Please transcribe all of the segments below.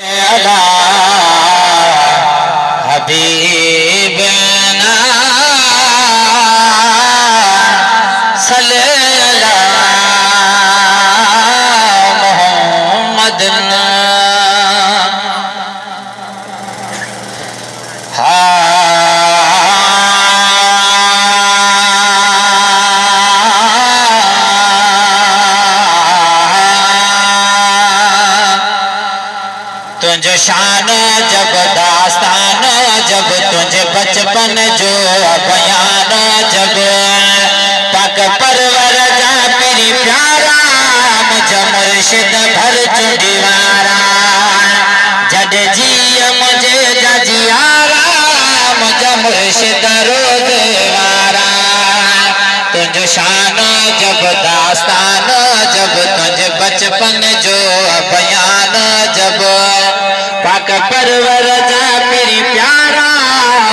अला हबीबना सल्लल्लाहु मोहम्मद तुझे शान जब दास्तान जब तुझे बचपन जो बयान जब पक परवर जा मेरी प्यारा मुझे मुर्शिद भर चुड़ीवारा जड जी मुझे जजियारा मुझे मुर्शिद रोज़वारा तुझे शान जब दास्तान जब तुझे बचपन जो बयान जब पाक परवर जा मेरी प्यारा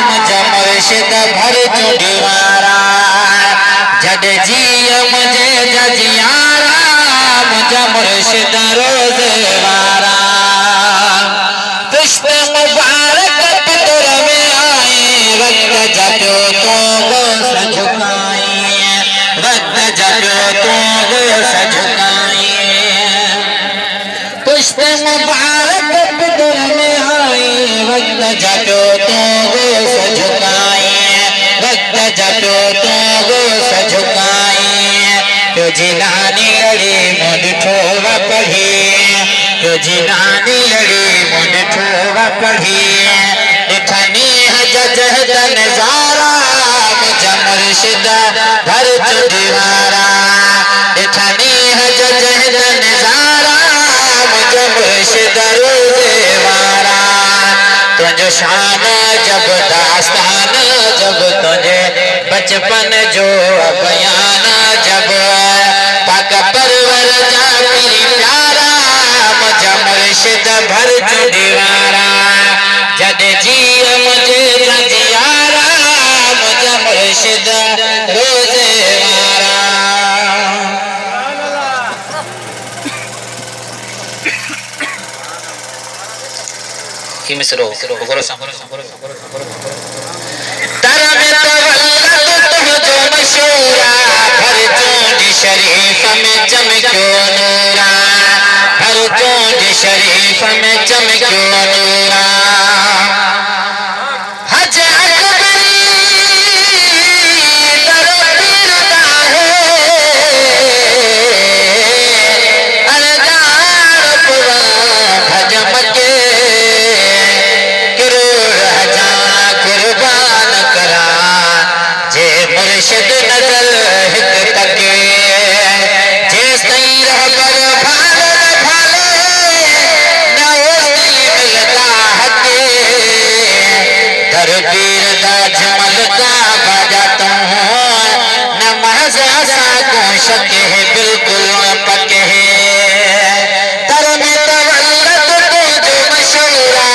मुझे मुर्शिद भर चुड़ीवारा जड जी मुझे जजियारा मुझे मुर्शिद रोज़वारा पुष्प मुबारक पितर में आए वक्त जब तो गोस झुकाए वक्त जब तो गोस झुकाए पुष्प मुबारक पितर में आए वक्त जब तो गोस झुकाए वक्त जब तो गोस झुकाए तो जिलानी लड़ी मुंड ठोवा पढ़ी तो जिलानी लड़ी मुंड ठोवा पढ़ी इठनी जजहद नजारा मुझे मुर्शिद भर चुड़ीवारा इठनी जजहद नजारा मुझे मुर्शिद रोज़वारा तुझे शान जब दास्तान जब तुझे बचपन जो बयान जब पाक परवर जा मेरी प्यारा मुझे मुर्शिद भर चुड़ीवारा जद जी मुझे जजियारा मुझे मुर्शिद रोज़वारा की मिसरो बोलो तारा में तवल्लद तुह जो मशूरा भर चोंड शरीफ में चमक्यो नूरा भर चोंड शरीफ में चमक्यो नूरा हज अकबरी दर पीरदा है अलदार पुरा भजम के मुर्शिद नजर हिक तके जे सही रहबर भाले भाले न ओसी मिलता हके दर पीर दा जमल का बाजा तो न महज असा को शक है बिल्कुल पके तर में तवल्लद तो जो मशूरा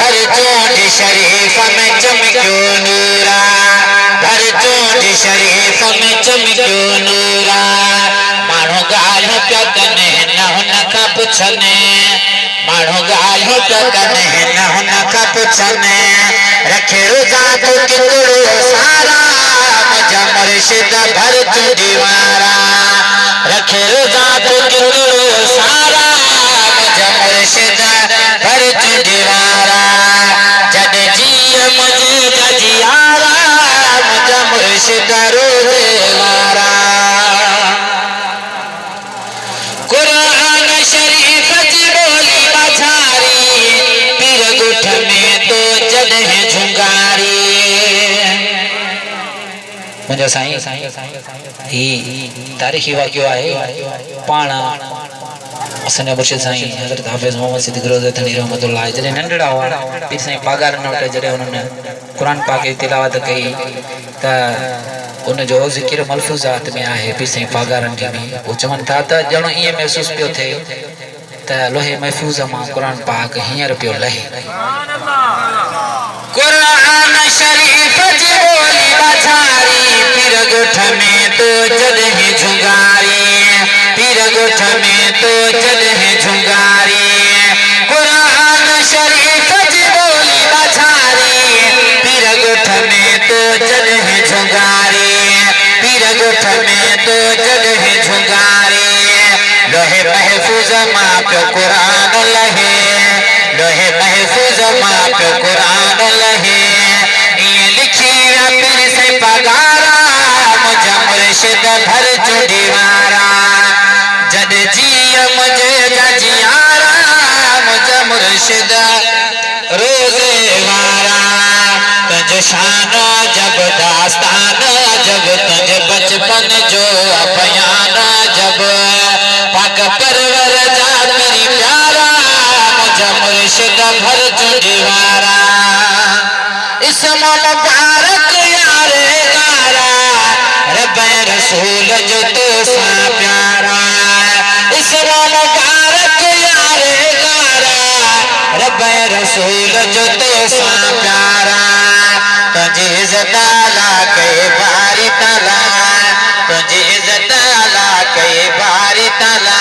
हर चोंड शरीफ में चमक्यो नूरा भर चोंड शरीफ में चमक्यो नूरा माण्हू ॻाल्हि पिया कनि न हुन खां पुछनि माण्हू ॻाल्हि पिया कनि न हुन खां पुछनि रखे रोज़ा तो कितरो सारा मुझे मुर्शिद भर चुड़ीवारा रखे रोज़ा तो कितरो सारा मुझे मुर्शिद भर चुड़ीवारा जद जी मुझे जजियारा मुझे मुर्शिद रोज़वारा कुरान शरीफ जी बोली बजारी पीर गुठ में तो जॾहिं झुंगारी मुंहिंजो साईं ही तारीख़ी वाक़ियो आहे पाण असांजा मुर्शिद साईं हज़रत हाफ़िज़ मोहम्मद सिद्दीक़ रोज़तनी रहमतुल्लाह जॾहिं नंढड़ा हुआ पीर साईं पागार न वटि जॾहिं उन्हनि क़ुर पाक जी तिलावत कई त उनजो ज़िक्र मलफ़ूज़ात में आहे पीर साईं पागारनि में वो चवनि था त ॼणो ईअं महसूस पियो थिए त लोहे महफ़ूज़ मां क़ुर पाक हींअर पियो लहे कुरान शरीफ जी बोली बजारी पीर गुठ में तो जॾहिं झुंगारी पीर गुठ में तो जॾहिं झुंगारी कुरान मुर्शिद रोजे वारा तुझ शान जब दास्तान जब तुझ बचपन जो बयान जब पाक परवर जा मेरी प्यारा मुझे मुर्शिद भर चुड़ीवारा इस मुबारक यारे गारा रब्बे रसूल जो तो सा प्यारा इस मुबारक यारे गारा रब्बे रसूल जो तो सा प्यारा तुझे इज्जत आला के बारी तला तुझे इज्जत आला के बारी तला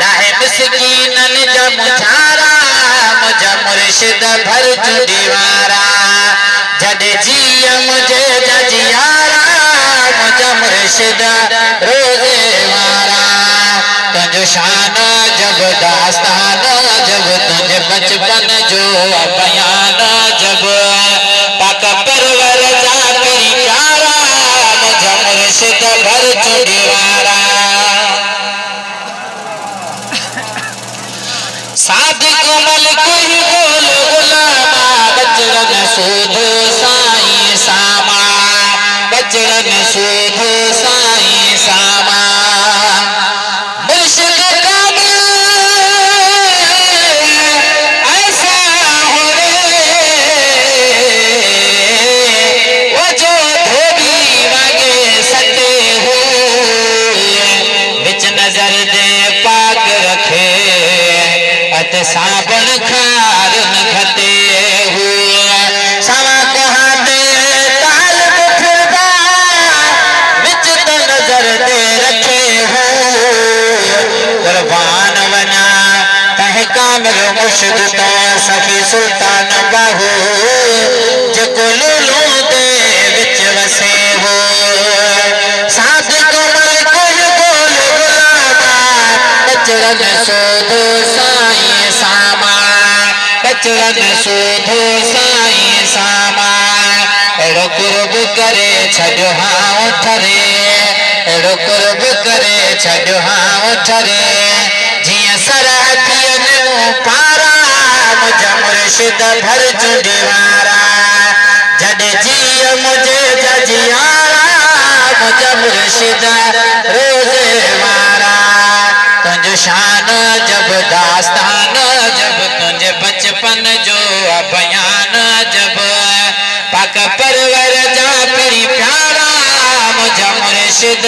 लाहे मिस्कीनन जब मुझारा मुझे मुर्शिद भर चुड़ीवारा जद जिया मुझे जजियारा मुझे मुर्शिद रोजे वारा तुझ शान जब दास्तान जब तुझे बचपन जो बयान जब पाक परवर जा तेरी प्यारा मुझे मुर्शिद भर चुड़ीवारा सादिक मलिक ही बोल गुलामा बचरन सूधो साईं सामा बचरन सूधो साईं सामा मुर्शिद कामिल ऐसा हो रे वो जो धोबी वागे सटे हो बिच नजर दे पाक रखे अत साबन खार घटे हुए सवा कहा दे तालब फिरदा विच तो नजर दे रखे हो कुर्बान बना तह कामिल मुर्शिद तो सखी सुल्तान बाहू जो लूलू दे विच वसे हो सादिक मलिक बोल गुलामा बचरन सोधो साईं सामा बचरन सोधो साईं सामा एड़ो कुर्ब करे छॾो हाँ उठरे एड़ो कुर्ब करे छॾो हाँ उठरे जिया सराथियन पारा मुझे मुर्शिद भर चुड़ीवारा जद जिया मुझे जजियारा मुझे मुर्शिद रोजे वारा तुझ शान जब दास्तान जब तुझे बचपन जो बयान जब पाक परवर जा तेरी प्यारा मुझे मुर्शिद